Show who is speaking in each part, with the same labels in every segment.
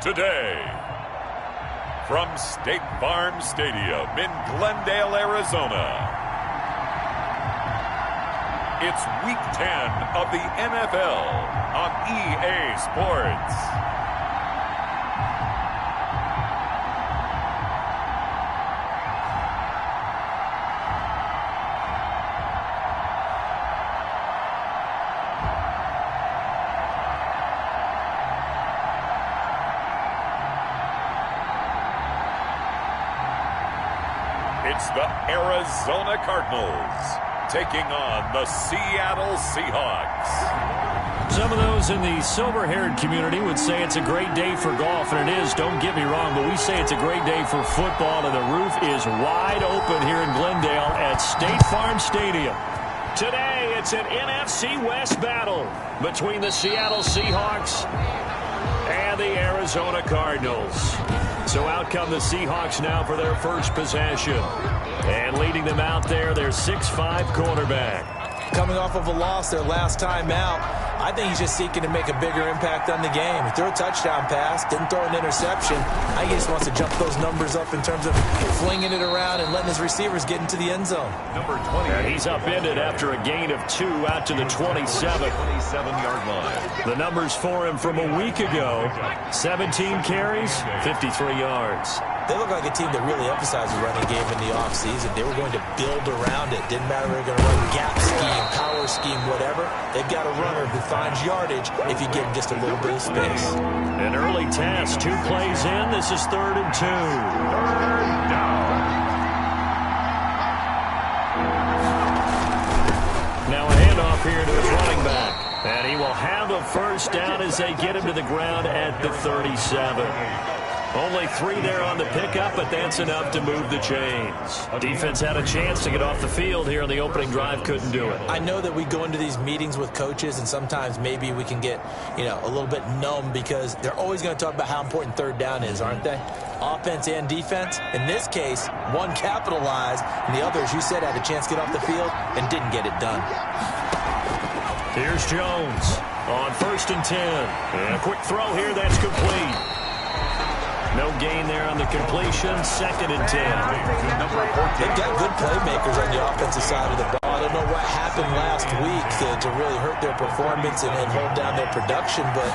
Speaker 1: today. From State Farm Stadium in Glendale, Arizona, it's Week 10 of the NFL on EA Sports. It's the Arizona Cardinals taking on the Seattle Seahawks.
Speaker 2: Some of those in the silver-haired community would say it's a great day for golf, and it is, don't get me wrong, but we say it's a great day for football, and the roof is wide open here in Glendale at State Farm Stadium. Today, it's an NFC West battle between the Seattle Seahawks and the Arizona Cardinals. So out come the Seahawks now for their first possession. And leading them out there, their 6'5" quarterback.
Speaker 3: Coming off of a loss their last time out, I think he's just seeking to make a bigger impact on the game. He threw a touchdown pass, didn't throw an interception. I think he just wants to jump those numbers up in terms of flinging it around and letting his receivers get into the end zone.
Speaker 1: Number 20.
Speaker 2: And he's upended after a gain of 2 out to the 27-yard
Speaker 1: line.
Speaker 2: The numbers for him from a week ago: 17 carries, 53 yards.
Speaker 3: They look like a team that really emphasized the running game in the offseason. They were going to build around it. Didn't matter if they were going to run gap scheme, power scheme, whatever. They've got a runner who finds yardage if you give him just a little bit of space.
Speaker 2: An early test, 2 plays in. This is 3rd and 2.
Speaker 1: Third down.
Speaker 2: Now a handoff here to his running back. And he will have a first down as they get him to the ground at the 37. Only 3 there on the pickup, but that's enough to move the chains. Defense had a chance to get off the field here on the opening drive, couldn't do it.
Speaker 3: I know that we go into these meetings with coaches, and sometimes maybe we can get, a little bit numb because they're always going to talk about how important 3rd down is, aren't they? Offense and defense. In this case, one capitalized, and the other, as you said, had a chance to get off the field and didn't get it done.
Speaker 2: Here's Jones on 1st and 10. And a quick throw here, that's complete. No gain there on the completion. 2nd and 10.
Speaker 3: They've got good playmakers on the offensive side of the ball. I don't know what happened last week to really hurt their performance and hold down their production, but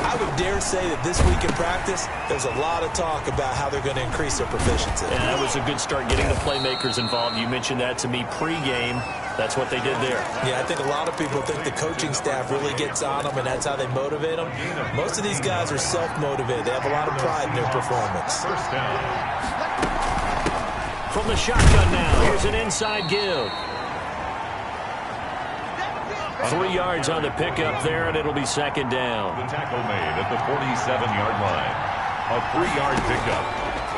Speaker 3: I would dare say that this week in practice, there's a lot of talk about how they're going to increase their proficiency.
Speaker 2: And that was a good start getting the playmakers involved. You mentioned that to me pregame. That's what they did there.
Speaker 3: Yeah, I think a lot of people think the coaching staff really gets on them, and that's how they motivate them. Most of these guys are self-motivated. They have a lot of pride in their performance.
Speaker 1: First down.
Speaker 2: From the shotgun now, here's an inside give. 3 yards on the pickup there, and it'll be 2nd down.
Speaker 1: The tackle made at the 47-yard line. A 3-yard pickup.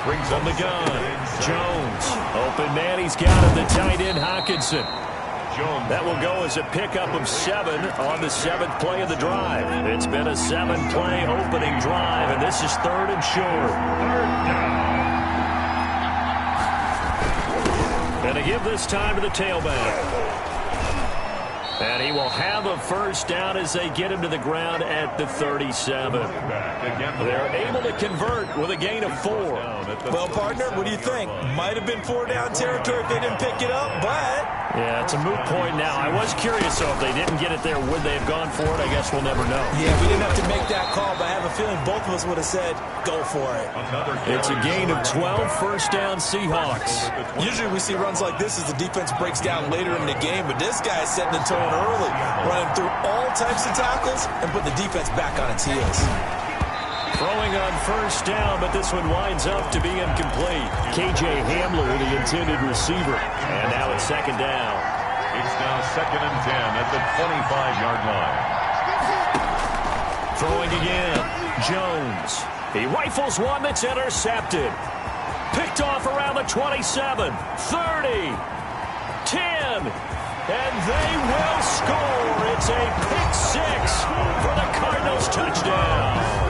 Speaker 1: Brings
Speaker 2: From the gun, Jones. Open man, he's got him, the tight end, Hockenson. That will go as a pickup of 7 on the 7th play of the drive. It's been a 7-play opening drive, and this is 3rd and short.
Speaker 1: 3rd down.
Speaker 2: And to give this time to the tailback. And he will have a first down as they get him to the ground at the 37. They're able to convert with a gain of 4.
Speaker 3: Well, partner, what do you think? Might have been 4-down territory if they didn't pick it up, but...
Speaker 2: Yeah, it's a moot point now. I was curious, though, if they didn't get it there, would they have gone for it? I guess we'll never know.
Speaker 3: Yeah, we didn't have to make that call, but I have a feeling both of us would have said, go for it.
Speaker 2: It's a gain of 12, first down Seahawks.
Speaker 3: Usually we see runs like this as the defense breaks down later in the game, but this guy is setting the tone early, running through all types of tackles and putting the defense back on its heels.
Speaker 2: Throwing on first down, but this one winds up to be incomplete. K.J. Hamler, the intended receiver. And now it's 2nd down.
Speaker 1: It's now 2nd and 10 at the 25-yard line.
Speaker 2: Throwing again. Jones. He rifles one that's intercepted. Picked off around the 27, 30, 10. And they will score. It's a pick 6 for the Cardinals touchdown.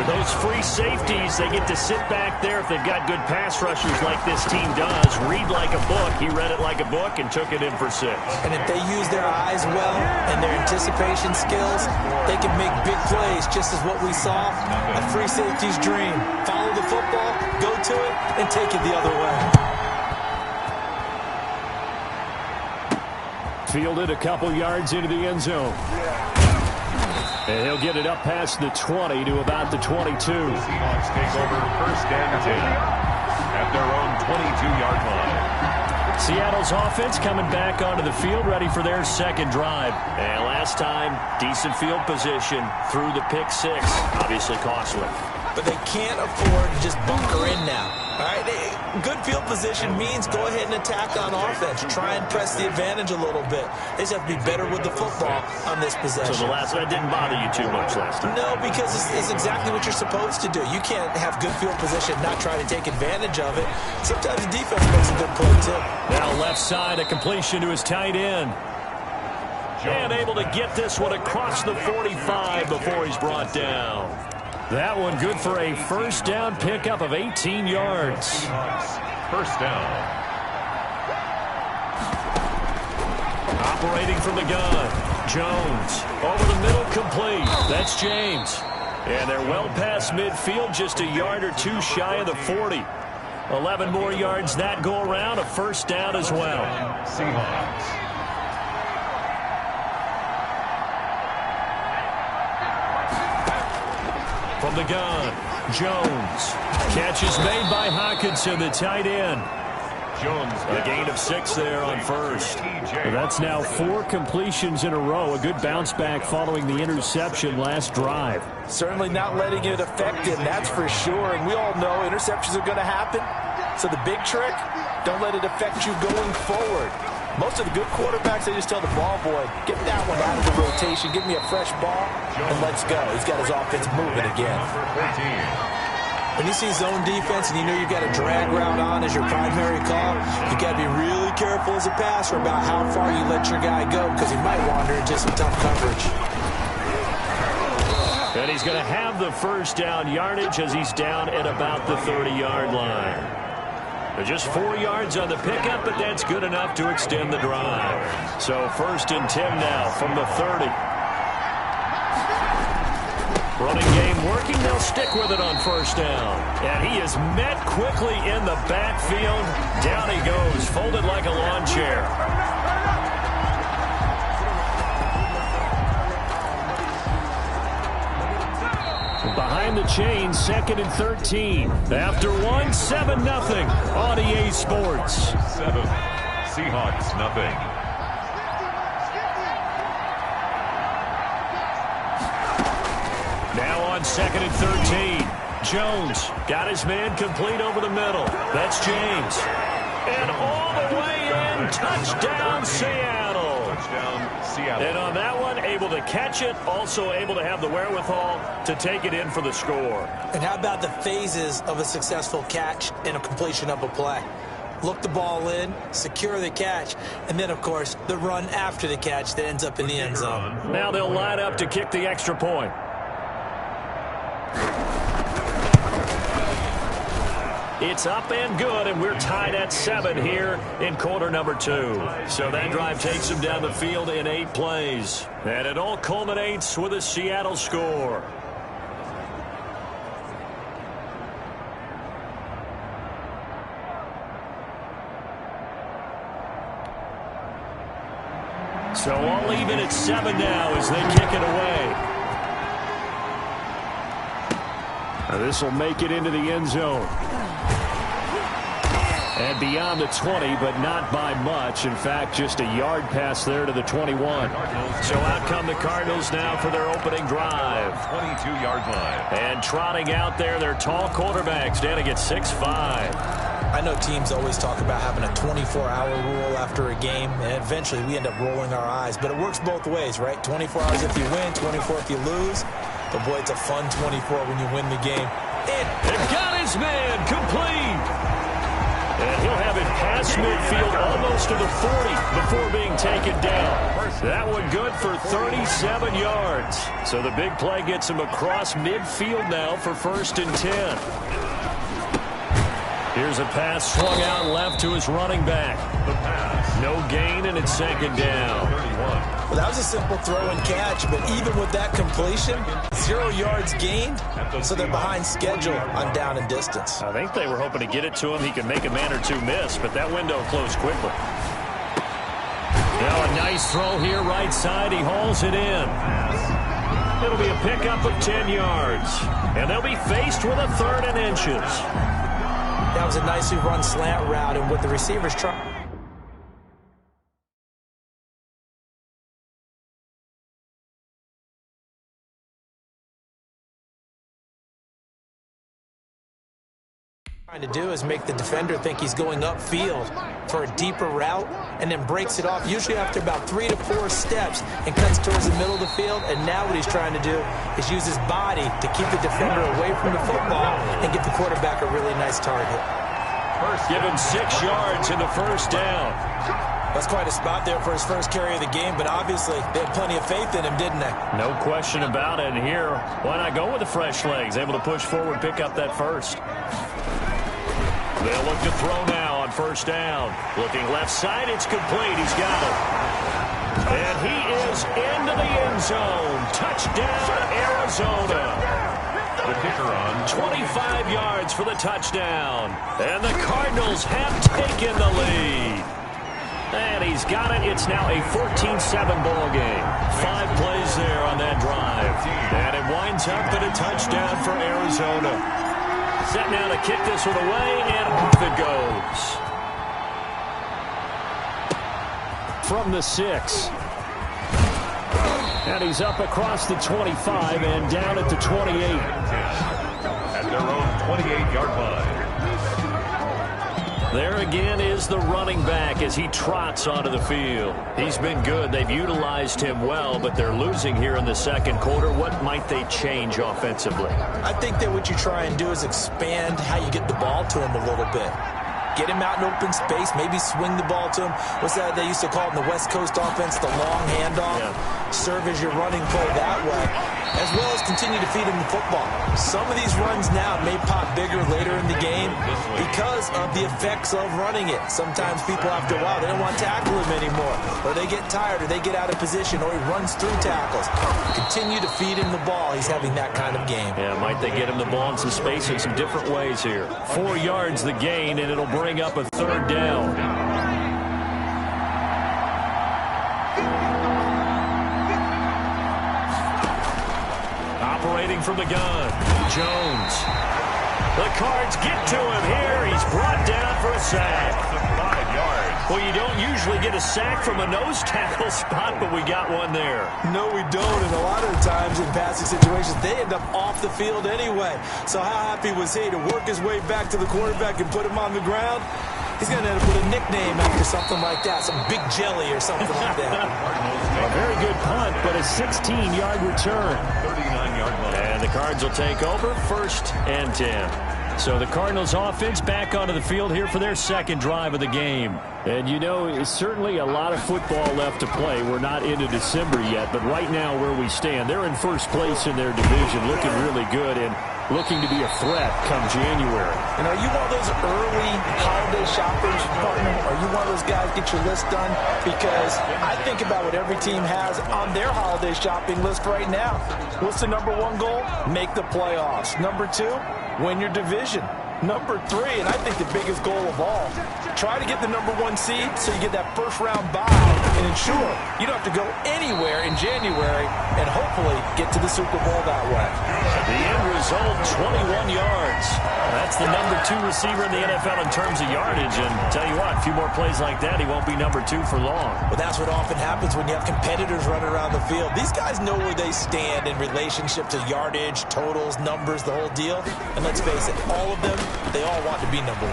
Speaker 2: Those free safeties, they get to sit back there if they've got good pass rushers like this team does. Read like a book. He read it like a book and took it in for 6.
Speaker 3: And if they use their eyes well and their anticipation skills, they can make big plays, just as what we saw. A free safety's dream. Follow the football, go to it, and take it the other way.
Speaker 2: Fielded a couple yards into the end zone. And he'll get it up past the 20 to about the 22.
Speaker 1: Seahawks take over 1st and 10 at their own 22-yard line.
Speaker 2: Seattle's offense coming back onto the field, ready for their second drive. And last time, decent field position through the pick 6. Obviously costly.
Speaker 3: But they can't afford to just bunker in now. All right, good field position means go ahead and attack on offense. Try and press the advantage a little bit. They just have to be better with the football on this possession.
Speaker 2: So the last one didn't bother you too much last time?
Speaker 3: No, because it's exactly what you're supposed to do. You can't have good field position and not try to take advantage of it. Sometimes the defense makes a good play, too.
Speaker 2: Now left side, a completion to his tight end. And able to get this one across the 45 before he's brought down. That one good for a first down pickup of 18 yards.
Speaker 1: First down.
Speaker 2: Operating from the gun. Jones over the middle, complete. That's James. And they're well past midfield, just a yard or two shy of the 40. 11 more yards that go around, a first down as well.
Speaker 1: Seahawks.
Speaker 2: From the gun, Jones. Catch is made by Hockenson, the tight end.
Speaker 1: Jones.
Speaker 2: A gain of 6 there on first. That's now 4 completions in a row. A good bounce back following the interception last drive.
Speaker 3: Certainly not letting it affect him, that's for sure. And we all know interceptions are going to happen. So the big trick, don't let it affect you going forward. Most of the good quarterbacks, they just tell the ball boy, get that one out of the rotation, give me a fresh ball, and let's go. He's got his offense moving again. When you see zone defense and you know you've got a drag route on as your primary call, you've got to be really careful as a passer about how far you let your guy go because he might wander into some tough coverage.
Speaker 2: And he's going to have the first down yardage as he's down at about the 30-yard line. Just 4 yards on the pickup, but that's good enough to extend the drive. So 1st and 10 now from the 30. Running game working. They'll stick with it on first down. And he is met quickly in the backfield. Down he goes, folded like a lawn chair. Behind the chain, 2nd and 13. After 1, 7-0 on EA Sports.
Speaker 1: 7. Seahawks, nothing.
Speaker 2: Now on 2nd and 13. Jones got his man complete over the middle. That's James. And all the way in, touchdown Seattle.
Speaker 1: Touchdown Seattle.
Speaker 2: And on that one, able to catch it, also able to have the wherewithal to take it in for the score.
Speaker 3: And how about the phases of a successful catch and a completion of a play? Look the ball in, secure the catch, and then, of course, the run after the catch that ends up in the end zone.
Speaker 2: Now they'll line up to kick the extra point. It's up and good, and we're tied at 7 here in quarter number 2. So that drive takes them down the field in 8 plays. And it all culminates with a Seattle score. So all even at 7 now as they kick it away. Now this will make it into the end zone. And beyond the 20, but not by much. In fact, just a yard pass there to the 21. So out come the Cardinals now for their opening drive.
Speaker 1: 22-yard line.
Speaker 2: And trotting out there, their tall quarterbacks standing at 6'5".
Speaker 3: I know teams always talk about having a 24-hour rule after a game, and eventually we end up rolling our eyes. But it works both ways, right? 24 hours if you win, 24 if you lose. But, boy, it's a fun 24 when you win the game.
Speaker 2: And got his man complete. And he'll have it past midfield, almost to the 40 before being taken down. That one good for 37 yards. So the big play gets him across midfield now for 1st and 10. Here's a pass swung out left to his running back. No gain, and it's 2nd down.
Speaker 3: Well, that was a simple throw and catch, but even with that completion, 0 yards gained, so they're behind schedule on down and distance.
Speaker 2: I think they were hoping to get it to him. He could make a man or two miss, but that window closed quickly. Now a nice throw here, right side. He hauls it in. It'll be a pickup of 10 yards, and they'll be faced with a 3rd and inches.
Speaker 3: That was a nicely run slant route, and what the receivers trying to do is make the defender think he's going upfield for a deeper route and then breaks it off, usually after about 3 to 4 steps, and cuts towards the middle of the field. And now what he's trying to do is use his body to keep the defender away from the football and get the quarterback a really nice target.
Speaker 2: Give him 6 yards in the 1st down.
Speaker 3: That's quite a spot there for his first carry of the game, but obviously they had plenty of faith in him, didn't they?
Speaker 2: No question about it. And here, why not go with the fresh legs? Able to push forward, pick up that first. They'll look to throw now on 1st down. Looking left side, it's complete. He's got it. And he is into the end zone. Touchdown, Arizona.
Speaker 1: The kicker on
Speaker 2: 25 yards for the touchdown. And the Cardinals have taken the lead. And he's got it. It's now a 14-7 ball game. 5 plays there on that drive. And it winds up in a touchdown for Arizona. Set now to kick this one away, and off it goes. From the 6. And he's up across the 25 and down at the 28.
Speaker 1: At their own 28-yard line.
Speaker 2: There again is the running back as he trots onto the field. He's been good. They've utilized him well, but they're losing here in the 2nd quarter. What might they change offensively?
Speaker 3: I think that what you try and do is expand how you get the ball to him a little bit. Get him out in open space, maybe swing the ball to him. What's that they used to call it in the West Coast offense, the long handoff? Yeah. Serve as your running play that way, as well as continue to feed him the football. Some of these runs now may pop bigger later in the game because of the effects of running it. Sometimes people, after a while, they don't want to tackle him anymore, or they get tired, or they get out of position, or he runs through tackles. Continue to feed him the ball. He's having that kind of game.
Speaker 2: Yeah, might they get him the ball in some space in some different ways here. 4 yards the gain, and it'll bring up a 3rd down. Operating from the gun, Jones. The Cards get to him here. He's brought down for a sack.
Speaker 1: 5 yards.
Speaker 2: Well, you don't usually get a sack from a nose tackle spot, but we got one there.
Speaker 3: No, we don't. And a lot of the times in passing situations, they end up off the field anyway. So how happy was he to work his way back to the quarterback and put him on the ground? He's going to end up with a nickname after something like that, some Big Jelly or something like that.
Speaker 2: A very good punt, but a 16-yard return.
Speaker 1: 39-yard line.
Speaker 2: And the Cards will take over 1st and 10. So the Cardinals offense back onto the field here for their 2nd drive of the game. And you know, it's certainly a lot of football left to play. We're not into December yet, but right now where we stand, they're in 1st place in their division, looking really good and looking to be a threat come January.
Speaker 3: And are you one of those early holiday shoppers, partner? Are you one of those guys get your list done? Because I think about what every team has on their holiday shopping list right now. What's the number 1 goal? Make the playoffs. Number 2, win your division. Number 3, and I think the biggest goal of all, try to get the number 1 seed so you get that first-round bye and ensure you don't have to go anywhere in January and hopefully get to the Super Bowl that way.
Speaker 2: The end result, 21 yards. That's the number 2 receiver in the NFL in terms of yardage, and tell you what, a few more plays like that, he won't be number 2 for long.
Speaker 3: Well, that's what often happens when you have competitors running around the field. These guys know where they stand in relationship to yardage, totals, numbers, the whole deal. And let's face it, all of them, they all want to be number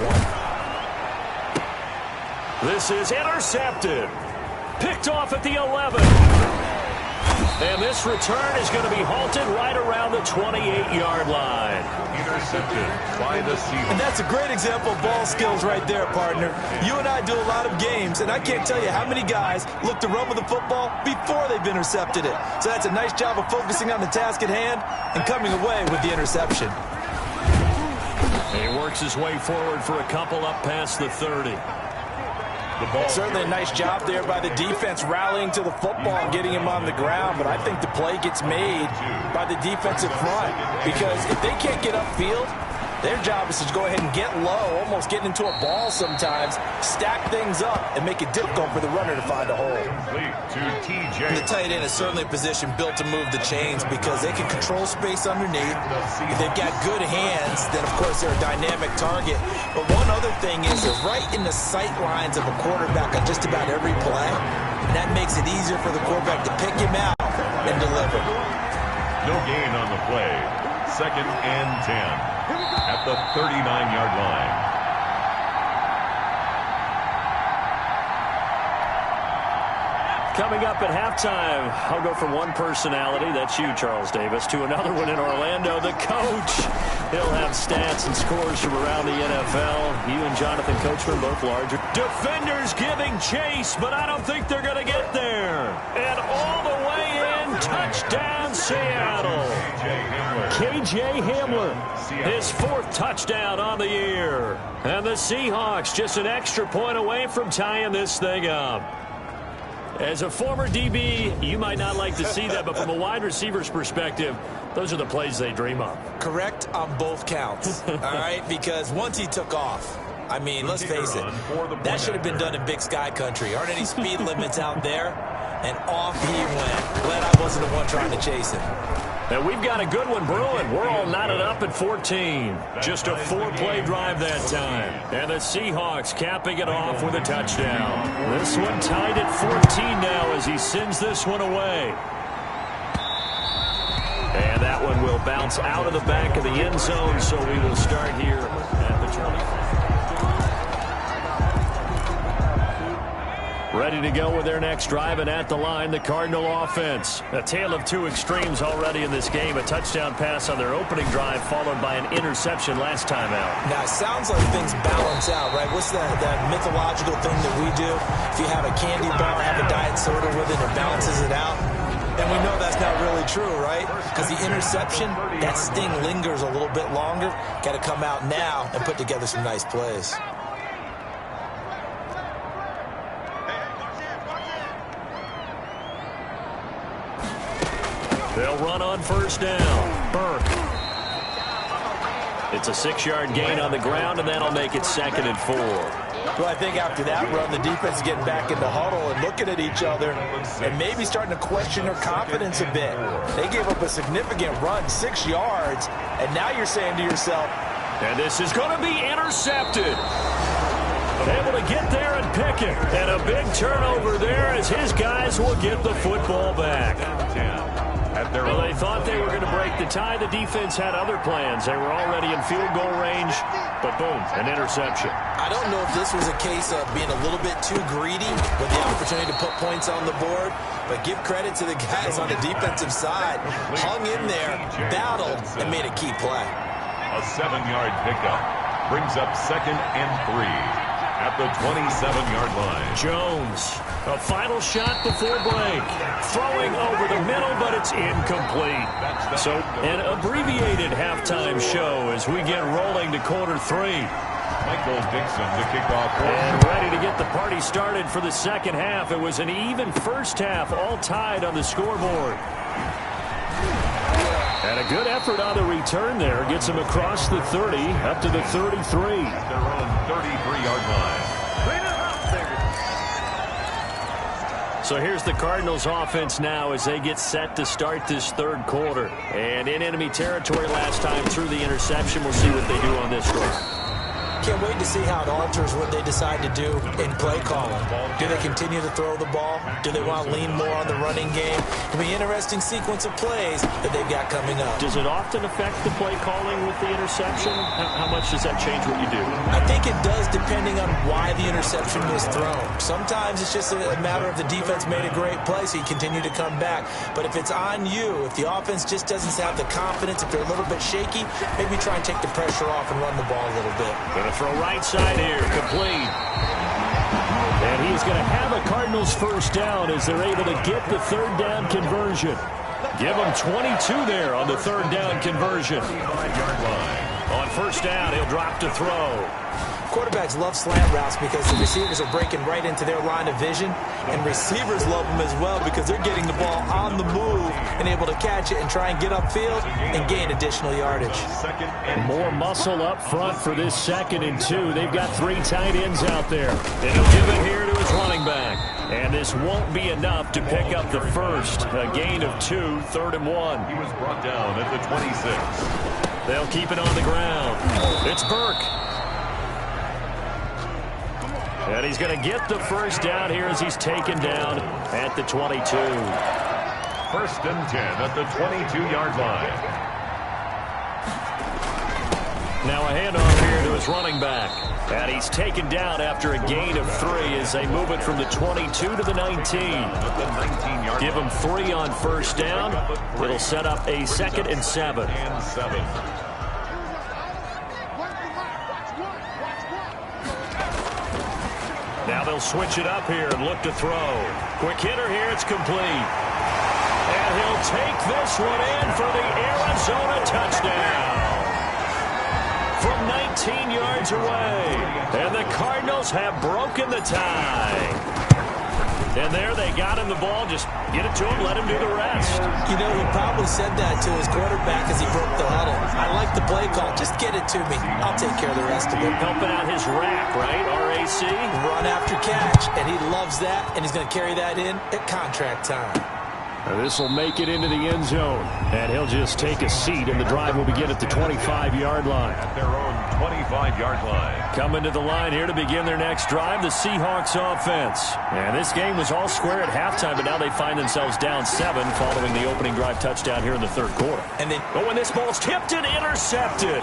Speaker 3: 1.
Speaker 2: This is intercepted. Picked off at the 11. And this return is going to be halted right around the 28-yard line.
Speaker 1: Intercepted by the Seahawks.
Speaker 3: And that's a great example of ball skills right there, partner. You and I do a lot of games, and I can't tell you how many guys look to run with the football before they've intercepted it. So that's a nice job of focusing on the task at hand and coming away with the interception.
Speaker 2: He works his way forward for a couple up past the 30.
Speaker 3: Certainly a nice job there by the defense rallying to the football and getting him on the ground, but I think the play gets made by the defensive front because if they can't get upfield, their job is to go ahead and get low, almost get into a ball sometimes, stack things up, and make it difficult for the runner to find a hole. And the tight end is certainly a position built to move the chains because they can control space underneath. If they've got good hands, then, of course, they're a dynamic target. But one other thing is they're right in the sight lines of a quarterback on just about every play, and that makes it easier for the quarterback to pick him out and deliver.
Speaker 1: No gain on the play. 2nd and 10. At the 39-yard line.
Speaker 2: Coming up at halftime, I'll go from one personality, that's you, Charles Davis, to another one in Orlando, the coach. He'll have stats and scores from around the NFL. You and Jonathan Coachman, both larger. Defenders giving chase, but I don't think they're going to get there. And all the way in, touchdown Seattle. K.J. Hamler, his 4th touchdown on the year. And the Seahawks just an extra point away from tying this thing up. As a former DB, you might not like to see that, but from a wide receiver's perspective, those are the plays they dream of.
Speaker 3: Correct on both counts, all right? Because once he took off, I mean, let's face it, that should have been done in Big Sky Country. Aren't any speed limits out there? And off he went. Glad I wasn't the one trying to chase him.
Speaker 2: And we've got a good one brewing. We're all knotted up at 14. Just a 4-play drive that time. And the Seahawks capping it off with a touchdown. This one tied at 14 now as he sends this one away. And that one will bounce out of the back of the end zone, so we will start here at the 20. Ready to go with their next drive, and at the line, the Cardinal offense. A tale of two extremes already in this game. A touchdown pass on their opening drive, followed by an interception last time out.
Speaker 3: Now, it sounds like things balance out, right? What's that mythological thing that we do? If you have a candy bar, have a diet soda with it, it balances it out. And we know that's not really true, right? Because the interception, that sting lingers a little bit longer. Got to come out now and put together some nice plays.
Speaker 2: They'll run on first down. Burke. It's a 6-yard gain on the ground, and that'll make it 2nd and 4.
Speaker 3: Well, I think after that run, the defense is getting back in the huddle and looking at each other and maybe starting to question their confidence a bit. They gave up a significant run, 6 yards, and now you're saying to yourself,
Speaker 2: and this is going to be intercepted. Able to get there and pick it. And a big turnover there as his guys will get the football back. Well, they thought they were going to break the tie. The defense had other plans. They were already in field goal range, but boom, an interception.
Speaker 3: I don't know if this was a case of being a little bit too greedy with the opportunity to put points on the board, but give credit to the guys on the defensive side. Hung in there, battled, and made a key play.
Speaker 1: A 7-yard pickup brings up 2nd and 3. At the 27-yard line.
Speaker 2: Jones, a final shot before break. Throwing over the middle, but it's incomplete. So an abbreviated halftime show as we get rolling to quarter 3.
Speaker 1: Michael Dixon to kick off.
Speaker 2: And ready to get the party started for the second half. It was an even first half, all tied on the scoreboard. And a good effort on the return there. Gets him across the 30, up to the 33.
Speaker 1: At their own 33-yard line.
Speaker 2: So here's the Cardinals offense now as they get set to start this third quarter. And in enemy territory last time through the interception. We'll see what they do on this drive.
Speaker 3: can't wait to see how it alters what they decide to do in play calling. Do they continue to throw the ball? Do they want to lean more on the running game? It'll be an interesting sequence of plays that they've got coming up.
Speaker 2: Does it often affect the play calling with the interception? How much does that change what you do?
Speaker 3: I think it does, depending on why the interception was thrown. Sometimes it's just a matter of the defense made a great play, so you continue to come back. But if it's on you, if the offense just doesn't have the confidence, if they're a little bit shaky, maybe try and take the pressure off and run the ball a little bit.
Speaker 2: Going to throw right side here, complete. And he's going to have a Cardinals first down as they're able to get the third down conversion. Give them 22 there on the third down conversion.
Speaker 1: 5-yard line.
Speaker 2: On first down, he'll drop to throw.
Speaker 3: Quarterbacks love slant routes because the receivers are breaking right into their line of vision, and receivers love them as well because they're getting the ball on the move and able to catch it and try and get upfield and gain additional yardage.
Speaker 2: More muscle up front for this 2nd and 2. They've got 3 tight ends out there. And he'll give it here to his running back. And this won't be enough to pick up the first. A gain of 2, 3rd and 1.
Speaker 1: He was brought down at the 26.
Speaker 2: They'll keep it on the ground. It's Burke. And he's going to get the first down here as he's taken down at the 22.
Speaker 1: 1st and 10 at the 22-yard line.
Speaker 2: Now a handoff here to his running back. And he's taken down after a gain of 3 as they move it from the 22 to the 19. Give him 3 on first down. It'll set up a 2nd and 7. Now they'll switch it up here and look to throw. Quick hitter here, it's complete. And he'll take this one in for the Arizona touchdown. From 19 yards away. And the Cardinals have broken the tie. And there they got him the ball. Just get it to him, let him do the rest.
Speaker 3: You know, he probably said that to his quarterback as he broke the huddle. I like the play call. Just get it to me. I'll take care of the rest of it.
Speaker 2: Helping out his rack, right? RAC.
Speaker 3: Run after catch, and he loves that, and he's going to carry that in at contract time.
Speaker 2: This will make it into the end zone. And he'll just take a seat, and the drive will begin at the 25-yard line.
Speaker 1: At their own 25-yard line.
Speaker 2: Coming to the line here to begin their next drive, the Seahawks offense. And this game was all square at halftime, but now they find themselves down 7 following the opening drive touchdown here in the 3rd quarter.
Speaker 3: And then,
Speaker 2: when this ball's tipped and intercepted.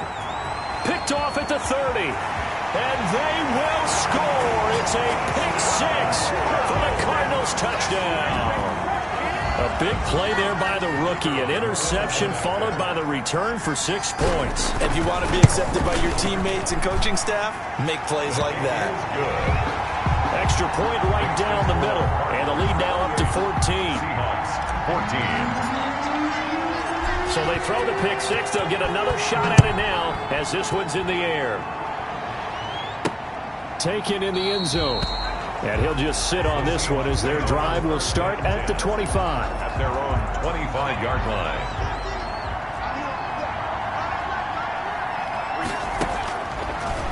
Speaker 2: Picked off at the 30. And they will score. It's a pick 6 for the Cardinals touchdown. A big play there by the rookie. An interception followed by the return for 6 points.
Speaker 3: if you want to be accepted by your teammates and coaching staff, make plays like that.
Speaker 2: Extra point right down the middle. And the lead now up to 14.
Speaker 1: Seahawks, 14.
Speaker 2: So they throw the pick 6. They'll get another shot at it now as this one's in the air. Taken in the end zone. And he'll just sit on this one as their drive will start at the 25.
Speaker 1: At their own 25-yard line.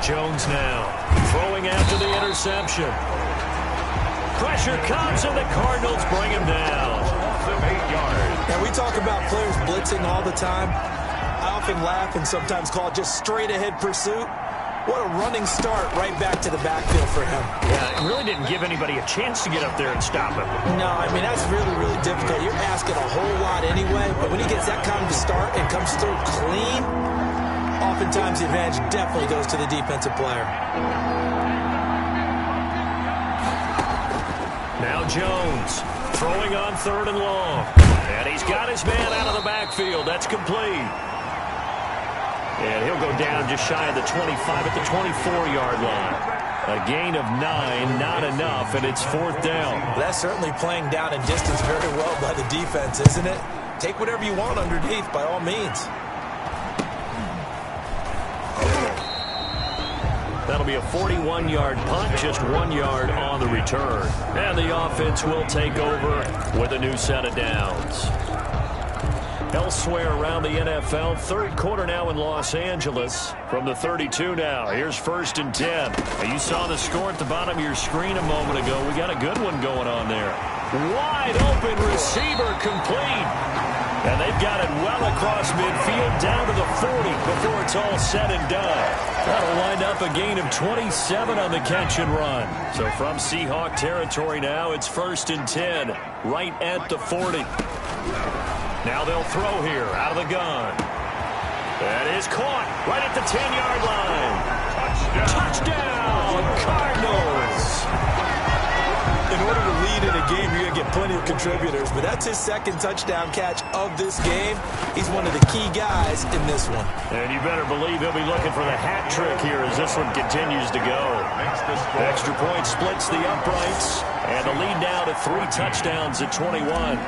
Speaker 2: Jones now throwing after the interception. Pressure comes and the Cardinals bring him down.
Speaker 1: Loss of 8 yards.
Speaker 3: And we talk about players blitzing all the time. I often laugh and sometimes call it just straight ahead pursuit. What a running start right back to the backfield for him.
Speaker 2: Yeah, it really didn't give anybody a chance to get up there and stop him.
Speaker 3: No, I mean, that's really, really difficult. You're asking a whole lot anyway, but when he gets that kind of a start and comes through clean, oftentimes the advantage definitely goes to the defensive player.
Speaker 2: Now Jones throwing on 3rd and long. And he's got his man out of the backfield. That's complete. And he'll go down just shy of the 25 at the 24-yard line. A gain of 9, not enough, and it's 4th down.
Speaker 3: That's certainly playing down in distance very well by the defense, isn't it? Take whatever you want underneath, by all means.
Speaker 2: That'll be a 41-yard punt, just 1 yard on the return. And the offense will take over with a new set of downs. Elsewhere around the NFL, 3rd quarter now in Los Angeles. From the 32 now, here's 1st and 10. Now you saw the score at the bottom of your screen a moment ago. We got a good one going on there. Wide open receiver complete. And they've got it well across midfield down to the 40 before it's all said and done. That'll wind up a gain of 27 on the catch and run. So from Seahawk territory now, it's 1st and 10, right at the 40. Now they'll throw here out of the gun. That is caught right at the 10-yard line. Touchdown, Cardinals.
Speaker 3: In order to lead in a game, you're going to get plenty of contributors, but that's his 2nd touchdown catch of this game. He's one of the key guys in this one.
Speaker 2: And you better believe he'll be looking for the hat trick here as this one continues to go. Extra point splits the uprights, and the lead now to 3 touchdowns at 21.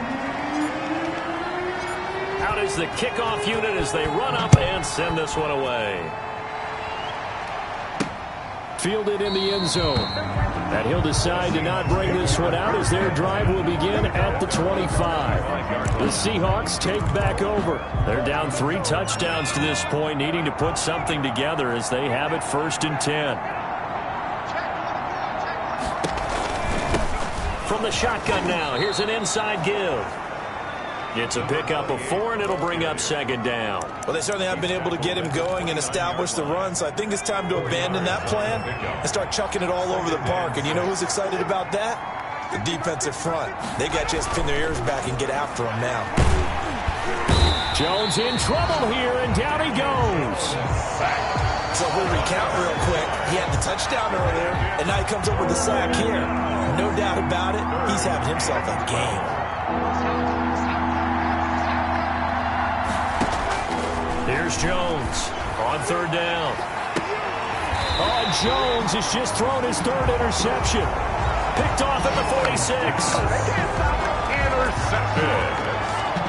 Speaker 2: Out is the kickoff unit as they run up and send this one away. Fielded in the end zone. And he'll decide to not bring this one out as their drive will begin at the 25. The Seahawks take back over. They're down 3 touchdowns to this point, needing to put something together as they have it 1st and 10. From the shotgun now, here's an inside give. It's a pickup of 4, and it'll bring up 2nd down.
Speaker 3: Well, they certainly have been able to get him going and establish the run, so I think it's time to abandon that plan and start chucking it all over the park. And you know who's excited about that? The defensive front. They got to just pin their ears back and get after him now.
Speaker 2: Jones in trouble here, and down he goes.
Speaker 3: So we'll recount real quick. He had the touchdown earlier, and now he comes up with the sack here. No doubt about it, he's having himself a game.
Speaker 2: Here's Jones on 3rd down. Oh, Jones has just thrown his 3rd interception. Picked off at the 46.
Speaker 1: Intercepted.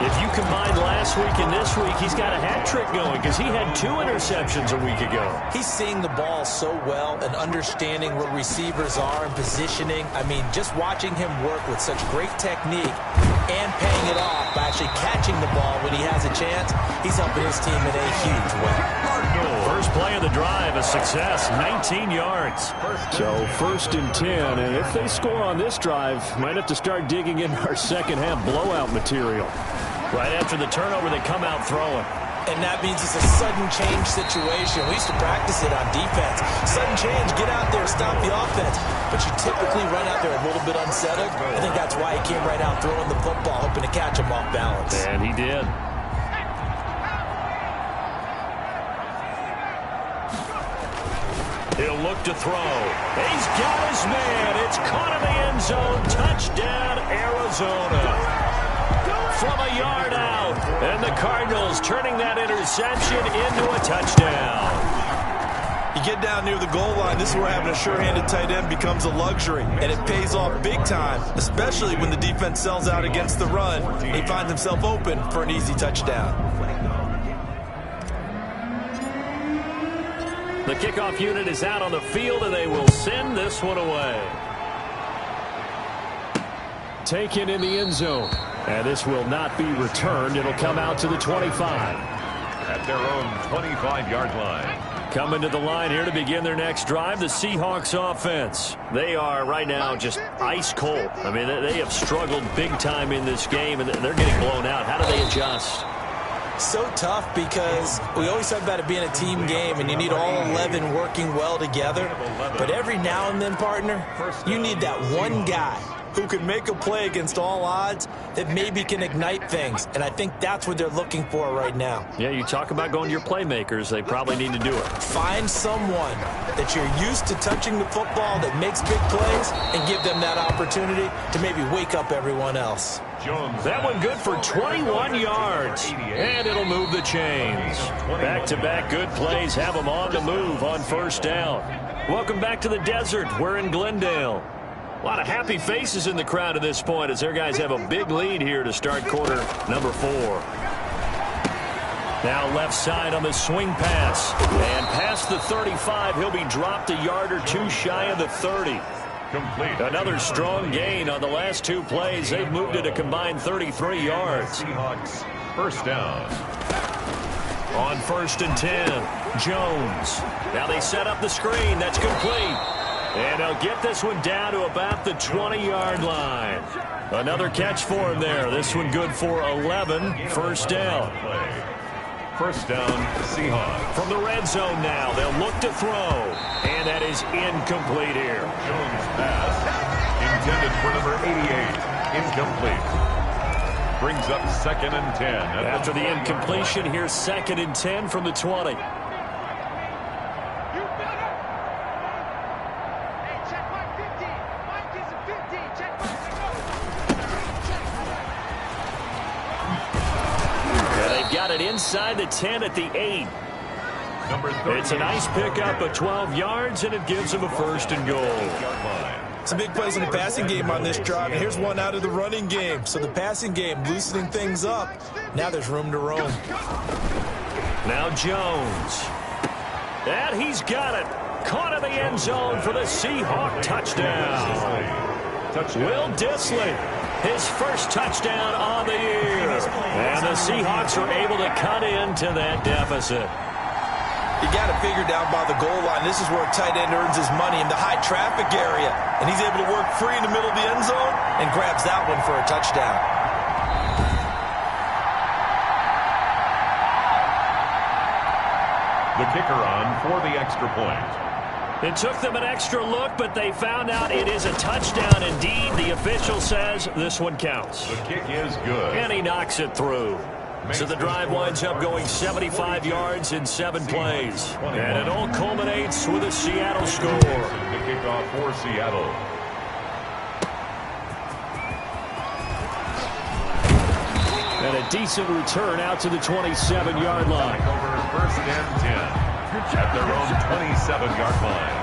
Speaker 2: If you combine last week and this week, he's got a hat trick going because he had 2 interceptions a week ago.
Speaker 3: He's seeing the ball so well and understanding where receivers are and positioning. I mean, just watching him work with such great technique and paying it off by actually catching the ball when he has a chance, he's helping his team in a huge way.
Speaker 2: First play of the drive, a success, 19 yards. So 1st and 10, and if they score on this drive, might have to start digging in our second half blowout material. Right after the turnover, they come out throwing.
Speaker 3: And that means it's a sudden change situation. We used to practice it on defense. Sudden change, get out there, stop the offense. But you typically run out there a little bit unsettled. I think that's why he came right out throwing the football, hoping to catch him off balance.
Speaker 2: And he did. He'll look to throw. He's got his man. It's caught in the end zone. Touchdown, Arizona. From a yard out. And the Cardinals turning that interception into a touchdown.
Speaker 3: You get down near the goal line, this is where having a sure-handed tight end becomes a luxury. And it pays off big time, especially when the defense sells out against the run. He finds himself open for an easy touchdown.
Speaker 2: The kickoff unit is out on the field, and they will send this one away. Taken in the end zone. And this will not be returned. It'll come out to the 25.
Speaker 1: At their own 25-yard line.
Speaker 2: Coming to the line here to begin their next drive, the Seahawks offense. They are right now just ice cold. I mean, they have struggled big time in this game, and they're getting blown out. How do they adjust?
Speaker 3: So tough because we always talk about it being a team game and you need all 11 working well together. But every now and then, partner, you need that one guy who can make a play against all odds that maybe can ignite things. And I think that's what they're looking for right now.
Speaker 2: Yeah, you talk about going to your playmakers. They probably need to do it.
Speaker 3: Find someone that you're used to touching the football that makes big plays and give them that opportunity to maybe wake up everyone else.
Speaker 2: That one good for 21 yards. And it'll move the chains. Back-to-back good plays have them on the move on 1st down. Welcome back to the desert. We're in Glendale. A lot of happy faces in the crowd at this point as their guys have a big lead here to start quarter number 4. Now left side on the swing pass. And past the 35, he'll be dropped a yard or two shy of the 30.
Speaker 1: Complete.
Speaker 2: Another strong gain on the last 2 plays. They've moved it a combined 33 yards.
Speaker 1: Seahawks, 1st down.
Speaker 2: On 1st and 10, Jones. Now they set up the screen. That's complete. And they'll get this one down to about the 20-yard line. Another catch for him there. This one good for 11. First down.
Speaker 1: First down, Seahawks.
Speaker 2: From the red zone now, they'll look to throw. And that is incomplete here.
Speaker 1: Jones pass. Intended for number 88. Incomplete. Brings up 2nd and 10.
Speaker 2: After the incompletion, here's 2nd and 10 from the 20. Got it inside the 10 at the 8. It's a nice pickup of 12 yards, and it gives them a 1st and goal.
Speaker 3: Some big plays in the passing game on this drive, and here's one out of the running game. So the passing game loosening things up. Now there's room to roam.
Speaker 2: Now Jones. And he's got it. Caught in the end zone for the Seahawk touchdown. Will Dissly. His first touchdown on the year. And the Seahawks are able to cut into that deficit.
Speaker 3: You got to figure down by the goal line. This is where a tight end earns his money in the high traffic area. And he's able to work free in the middle of the end zone and grabs that one for a touchdown.
Speaker 1: The kicker on for the extra point.
Speaker 2: It took them an extra look, but they found out it is a touchdown indeed. The official says this one counts.
Speaker 1: The kick is good.
Speaker 2: And he knocks it through. So the drive winds up going 75 yards in 7 plays. And it all culminates with a Seattle score.
Speaker 1: The kickoff for Seattle.
Speaker 2: And a decent return out to the 27-yard line.
Speaker 1: Over 1st and 10. At their own 27-yard line.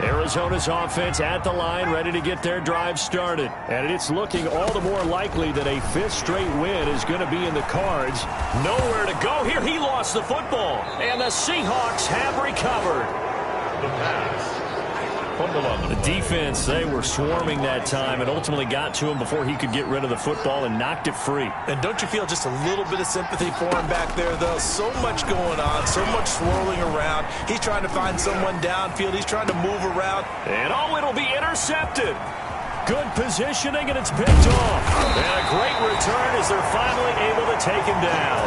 Speaker 2: Arizona's offense at the line, ready to get their drive started. And it's looking all the more likely that a 5th straight win is going to be in the cards. Nowhere to go here. He lost the football. And the Seahawks have recovered.
Speaker 1: The pass. Fumble on
Speaker 2: the defense, they were swarming that time and ultimately got to him before he could get rid of the football and knocked it free.
Speaker 3: And don't you feel just a little bit of sympathy for him back there, though? So much going on, so much swirling around. He's trying to find someone downfield. He's trying to move around.
Speaker 2: And it'll be intercepted. Good positioning, and it's picked off. And a great return as they're finally able to take him down.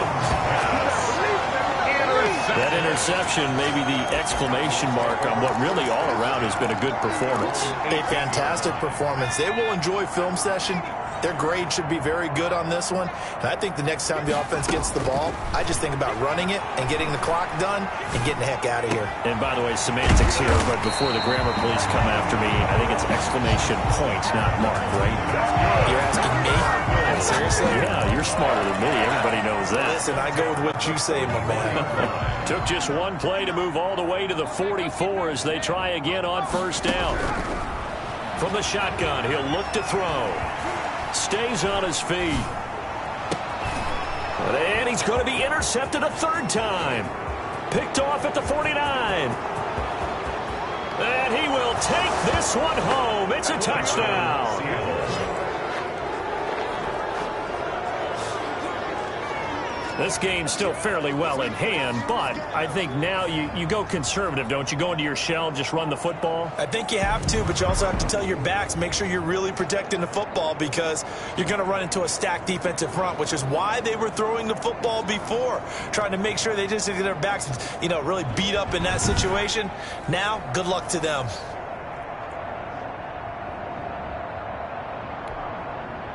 Speaker 2: That interception may be the exclamation mark on what really all around has been a good performance.
Speaker 3: A fantastic performance. They will enjoy film session. Their grade should be very good on this one. And I think the next time the offense gets the ball, I just think about running it and getting the clock done and getting the heck out of here.
Speaker 2: And by the way, semantics here, but before the grammar police come after me, I think it's exclamation point, not mark, right?
Speaker 3: You're asking me? Seriously?
Speaker 2: Yeah, you're smarter than me. Everybody knows that.
Speaker 3: Listen, I go with what you say, my man.
Speaker 2: Took just one play to move all the way to the 44 as they try again on 1st down. From the shotgun, he'll look to throw. Stays on his feet. And he's going to be intercepted a 3rd time. Picked off at the 49. And he will take this one home. It's a touchdown. This game's still fairly well in hand, but I think now you go conservative, don't you? Go into your shell, just run the football?
Speaker 3: I think you have to, but you also have to tell your backs, make sure you're really protecting the football because you're going to run into a stacked defensive front, which is why they were throwing the football before, trying to make sure they just get their backs, really beat up in that situation. Now, good luck to them.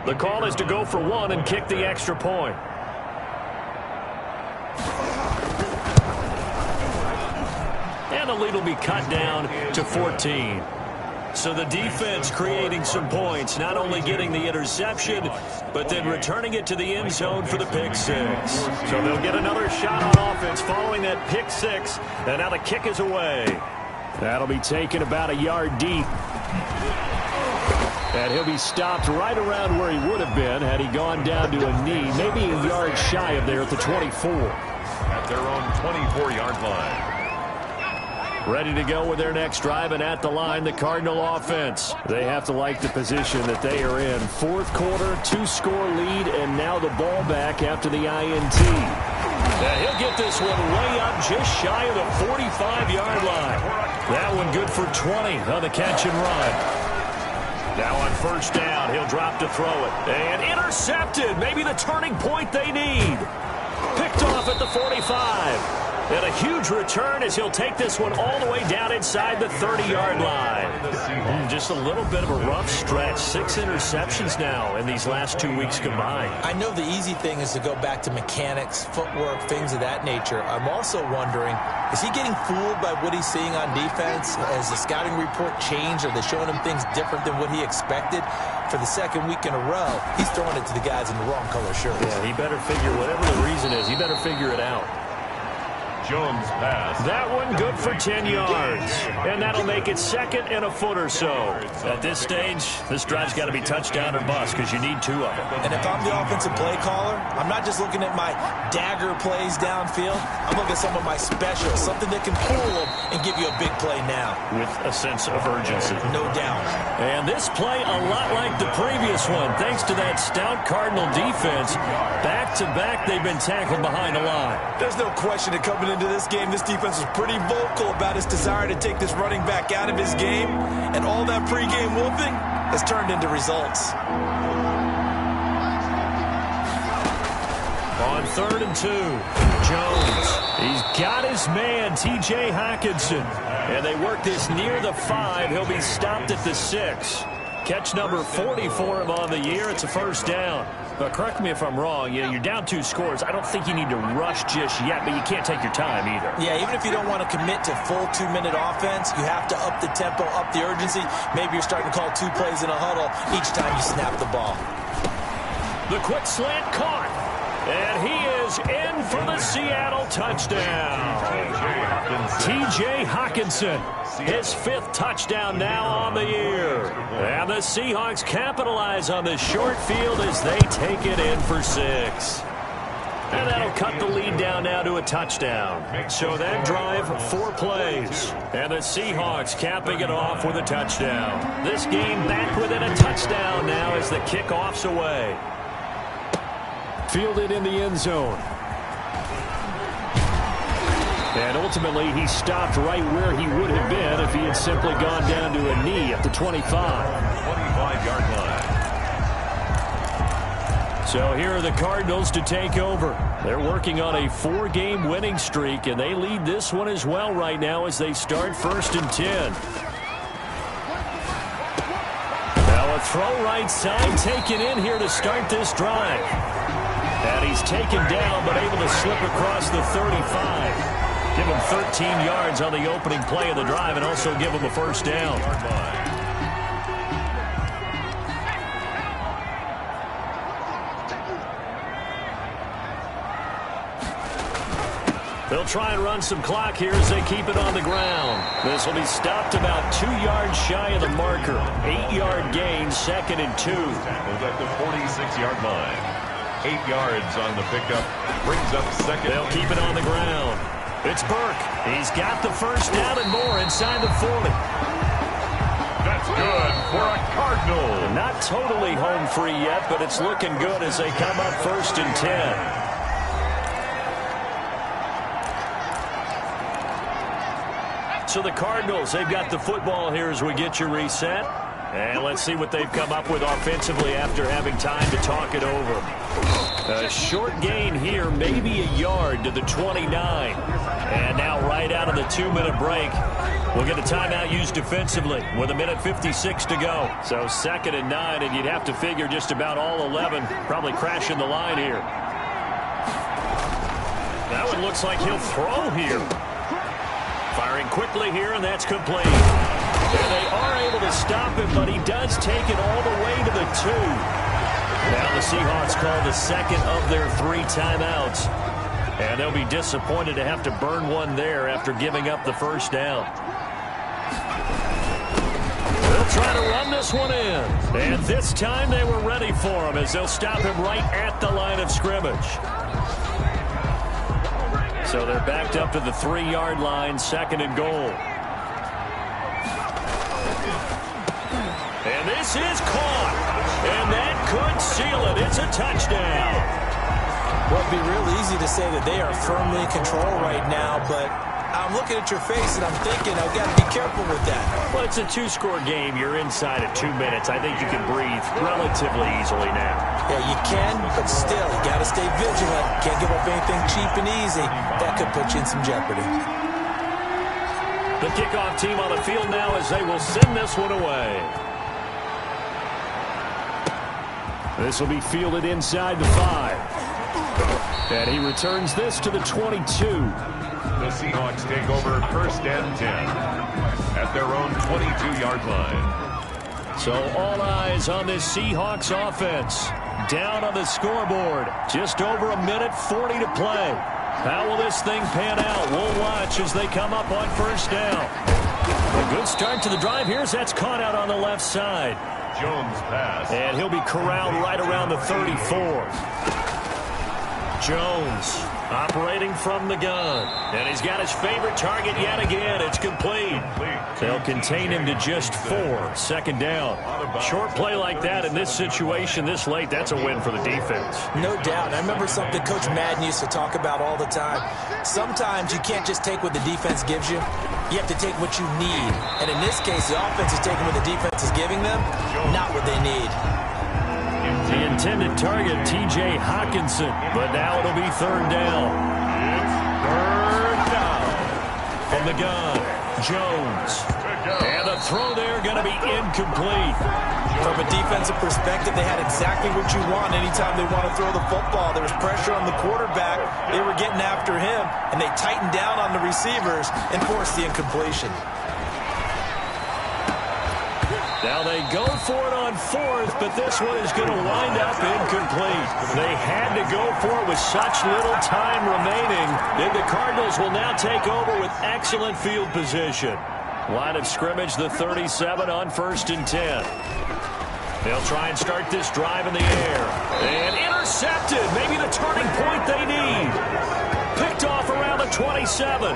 Speaker 2: The call is to go for 1 and kick the extra point. And the lead will be cut down to 14. So the defense creating some points, not only getting the interception, but then returning it to the end zone for the pick 6. So they'll get another shot on offense following that pick 6. And now the kick is away. That'll be taken about a yard deep. And he'll be stopped right around where he would have been had he gone down to a knee, maybe a yard shy of there at the 24.
Speaker 1: At their own 24-yard line.
Speaker 2: Ready to go with their next drive, and at the line, the Cardinal offense. They have to like the position that they are in. 4th quarter, 2-score lead, and now the ball back after the INT. And he'll get this one way up just shy of the 45-yard line. That one good for 20 on the catch and run. Now on first down, he'll drop to throw it. And intercepted. Maybe the turning point they need. Picked off at the 45. And a huge return as he'll take this one all the way down inside the 30-yard line. Just a little bit of a rough stretch. 6 interceptions now in these last 2 weeks combined.
Speaker 3: I know the easy thing is to go back to mechanics, footwork, things of that nature. I'm also wondering, is he getting fooled by what he's seeing on defense? Has the scouting report changed? Are they showing him things different than what he expected? For the second week in a row, he's throwing it to the guys in the wrong color shirts.
Speaker 2: Yeah, he better figure, whatever the reason is, he better figure it out.
Speaker 1: Jones pass.
Speaker 2: That one good for 10 yards. And that'll make it second and a foot or so. At this stage, this drive's got to be touchdown or bust because you need 2 of them.
Speaker 3: And if I'm the offensive play caller, I'm not just looking at my dagger plays downfield. I'm looking at some of my specials, something that can pull them and give you a big play now.
Speaker 2: With a sense of urgency.
Speaker 3: No doubt.
Speaker 2: And this play a lot like the previous one, thanks to that stout Cardinal defense. Back-to-back, they've been tackled behind the line.
Speaker 3: There's no question that coming into this game, this defense was pretty vocal about its desire to take this running back out of his game, and all that pregame whooping has turned into results.
Speaker 2: On 3rd and 2, Jones. He's got his man, T.J. Hockenson. And they work this near the 5. He'll be stopped at the 6. Catch number 40 for him on the year. It's a first down. But correct me if I'm wrong. You're down 2 scores. I don't think you need to rush just yet, but you can't take your time either.
Speaker 3: Yeah, even if you don't want to commit to full 2-minute offense, you have to up the tempo, up the urgency. Maybe you're starting to call 2 plays in a huddle each time you snap the ball.
Speaker 2: The quick slant caught. And he is in for the Seattle touchdown. T.J. Hockenson, his 5th touchdown now on the year. And the Seahawks capitalize on this short field as they take it in for 6. And that'll cut the lead down now to a touchdown. So that drive, 4 plays. And the Seahawks capping it off with a touchdown. This game back within a touchdown now as the kickoff's away. Fielded in the end zone. And ultimately, he stopped right where he would have been if he had simply gone down to a knee at the 25.
Speaker 1: 25-yard line.
Speaker 2: So here are the Cardinals to take over. They're working on a 4-game winning streak, and they lead this one as well right now as they start 1st and 10. Now a throw right side taken in here to start this drive. And he's taken down, but able to slip across the 35. Give him 13 yards on the opening play of the drive and also give him a first down. They'll try and run some clock here as they keep it on the ground. This will be stopped about 2 yards shy of the marker. 8-yard gain, 2nd and 2.
Speaker 1: Tackled at the 46-yard line. 8 yards on the pickup. Brings up 2nd.
Speaker 2: They'll keep it on the ground. It's Burke. He's got the first down and more inside the 40.
Speaker 1: That's good for a Cardinal.
Speaker 2: Not totally home free yet, but it's looking good as they come up 1st and 10. So the Cardinals, they've got the football here as we get you reset. And let's see what they've come up with offensively after having time to talk it over. A short gain here, maybe a yard to the 29. And now right out of the 2-minute break, we'll get a timeout used defensively with 1:56 to go. So 2nd and 9, and you'd have to figure just about all 11 probably crashing the line here. That one looks like he'll throw here. Firing quickly here, and that's complete. And they are able to stop him, but he does take it all the way to the 2. Now the Seahawks call the 2nd of their 3 timeouts. And they'll be disappointed to have to burn one there after giving up the first down. They'll try to run this one in. And this time they were ready for him as they'll stop him right at the line of scrimmage. So they're backed up to the 3-yard line, 2nd and goal. And this is caught. And that could seal it. It's a touchdown.
Speaker 3: Well, it'd be real easy to say that they are firmly in control right now, but I'm looking at your face and I'm thinking I've got to be careful with that.
Speaker 2: Well, it's a two-score game. You're inside of 2 minutes. I think you can breathe relatively easily now.
Speaker 3: Yeah, you can, but still, you got to stay vigilant. Can't give up anything cheap and easy. That could put you in some jeopardy.
Speaker 2: The kickoff team on the field now as they will send this one away. This will be fielded inside the 5. And he returns this to the 22.
Speaker 1: The Seahawks take over 1st and 10 at their own 22-yard line.
Speaker 2: So all eyes on this Seahawks offense. Down on the scoreboard. Just over 1:40 to play. How will this thing pan out? We'll watch as they come up on 1st down. A good start to the drive. Here's that's caught out on the left side.
Speaker 1: Jones pass.
Speaker 2: And he'll be corralled right around the 34. Jones operating from the gun. And he's got his favorite target yet again. It's complete. They'll contain him to just 4. 2nd down. Short play like that in this situation this late, that's a win for the defense.
Speaker 3: No doubt. I remember something Coach Madden used to talk about all the time. Sometimes you can't just take what the defense gives you. You have to take what you need. And in this case, the offense is taking what the defense is giving them, not what they need.
Speaker 2: The intended target, T.J. Hawkinson, but now it'll be 3rd down.
Speaker 1: It's 3rd down.
Speaker 2: From the gun, Jones. And the throw there going to be incomplete.
Speaker 3: From a defensive perspective, they had exactly what you want anytime they want to throw the football. There was pressure on the quarterback. They were getting after him, and they tightened down on the receivers and forced the incompletion.
Speaker 2: Now they go for it on 4th, but this one is going to wind up incomplete. They had to go for it with such little time remaining. And the Cardinals will now take over with excellent field position. Line of scrimmage, the 37 on 1st and 10. They'll try and start this drive in the air. And intercepted. Maybe the turning point they need. Picked off around the 27.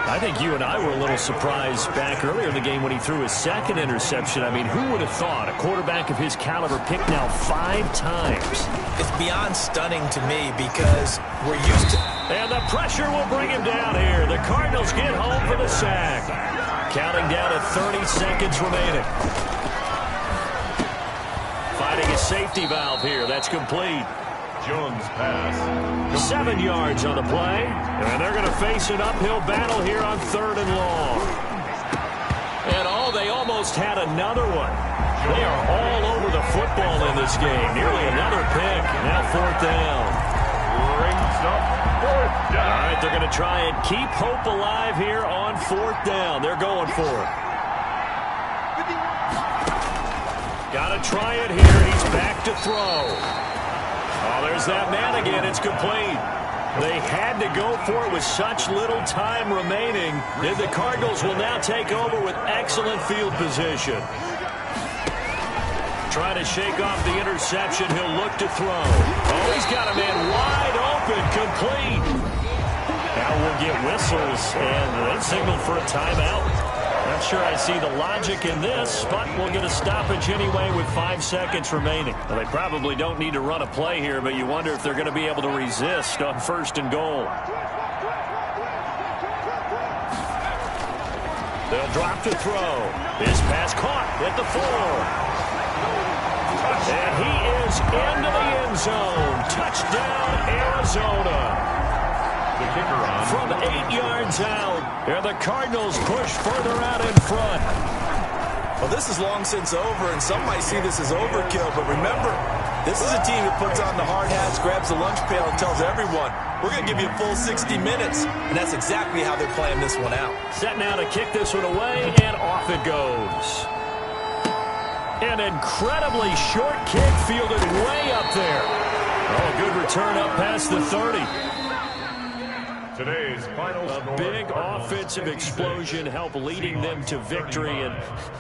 Speaker 2: I think you and I were a little surprised back earlier in the game when he threw his 2nd interception. I mean, who would have thought a quarterback of his caliber picked now 5 times?
Speaker 3: It's beyond stunning to me because we're used to...
Speaker 2: And the pressure will bring him down here. The Cardinals get home for the sack. Counting down to 30 seconds remaining. Finding a safety valve here. That's complete.
Speaker 1: Jones pass.
Speaker 2: 7 yards on the play. And they're going to face an uphill battle here on 3rd and long. And they almost had another one. They are all over the football in this game. Nearly another pick. Now 4th down.
Speaker 1: Brings up 4th down.
Speaker 2: All right, they're going to try and keep hope alive here on 4th down. They're going for it. Got to try it here. He's back to throw. Oh, there's that man again. It's complete. They had to go for it with such little time remaining. And the Cardinals will now take over with excellent field position. Trying to shake off the interception. He'll look to throw. Oh, he's got a man wide open. Complete. Now we'll get whistles, and they signal for a timeout. Not sure I see the logic in this, but we'll get a stoppage anyway with 5 seconds remaining. Well, they probably don't need to run a play here, but you wonder if they're going to be able to resist on 1st and goal. They'll drop to throw. His pass caught at the 4. And he is into the end zone. Touchdown, Arizona.
Speaker 1: The kicker on.
Speaker 2: From 8 yards out, and the Cardinals push further out in front.
Speaker 3: Well, this is long since over, and some might see this as overkill, but remember, this is a team that puts on the hard hats, grabs the lunch pail, and tells everyone, we're going to give you a full 60 minutes, and that's exactly how they're playing this one out.
Speaker 2: Set now to kick this one away, and off it goes. An incredibly short kick fielded way up there. Oh, good return up past the 30.
Speaker 1: Today's final
Speaker 2: A big offensive explosion helped leading them to victory, and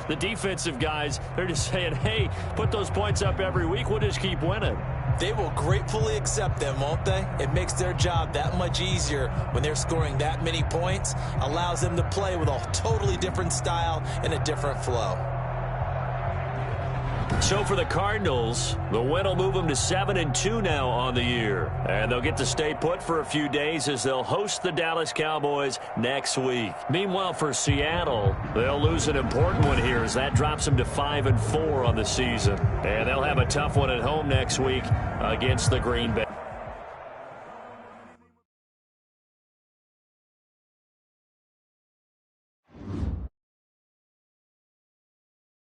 Speaker 2: the defensive guys, they're just saying, hey, put those points up every week, we'll just keep winning.
Speaker 3: They will gratefully accept them, won't they? It makes their job that much easier when they're scoring that many points, allows them to play with a totally different style and a different flow.
Speaker 2: So for the Cardinals, the win will move them to 7-2 now on the year. And they'll get to stay put for a few days as they'll host the Dallas Cowboys next week. Meanwhile, for Seattle, they'll lose an important one here as that drops them to 5-4 on the season. And they'll have a tough one at home next week against the Green Bay.